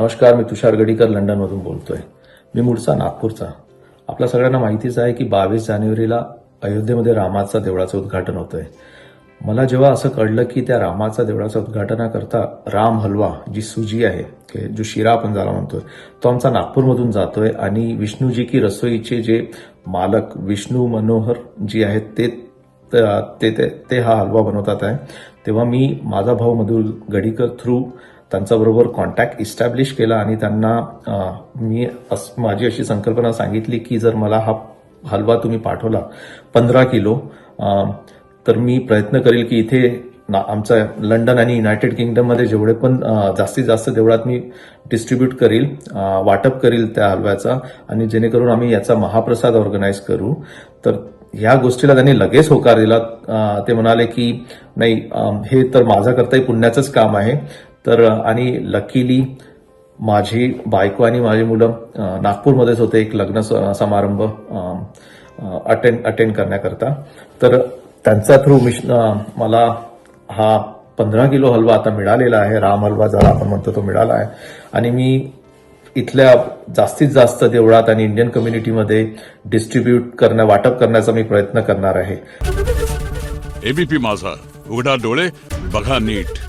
नमस्कार, मी तुषार गडीकर लंडनमधून बोलतोय. मी मूळचा नागपूरचा. आपल्या सगळ्यांना माहितीच आहे की 22 जानेवारीला अयोध्येमध्ये रामाचा देवळाचं उद्घाटन होतंय. मला जेव्हा असं कळलं की त्या रामाचा देवळाचा उद्घाटनाकरता राम हलवा जी सुजी आहे, जो शिरा आपण ज्याला म्हणतोय, तो आमचा नागपूरमधून जातोय आणि विष्णूजी की रसोईचे जे मालक विष्णू मनोहर जी आहेत ते हा हलवा बनवतात आहे. तेव्हा मी माझा भाऊ मधुर गडीकर थ्रू त्यांच्याबरोबर कॉन्टॅक्ट इस्टॅब्लिश केला आणि त्यांना मी माझी अशी संकल्पना सांगितली की जर मला हा हलवा तुम्ही पाठवला 15 किलो, तर मी प्रयत्न करेल की इथे आमच्या लंडन आणि युनायटेड किंगडममध्ये जेवढे पण जास्तीत जास्त देवळात मी डिस्ट्रीब्यूट करील, वाटप करील त्या हलव्याचा, आणि जेणेकरून आम्ही याचा महाप्रसाद ऑर्गनाईज करू. तर ह्या गोष्टीला त्यांनी लगेच होकार दिला. ते म्हणाले की नाही, हे तर माझ्याकरताही पुण्याचंच काम आहे. तर आणि लकीली माझी बायको आणि माझी मुलं नागपूरमध्येच होते एक लग्न समारंभ अटेंड करण्याकरता. तर त्यांच्या थ्रू मला हा 15 किलो हलवा आता मिळालेला आहे. राम हलवा ज्याला आपण म्हणतो तो मिळाला आहे आणि मी इथल्या जास्तीत जास्त देवळात आणि इंडियन कम्युनिटीमध्ये वाटप करण्याचा मी प्रयत्न करणार आहे. एबीपी माझा, उघडा डोळे बघा नीट.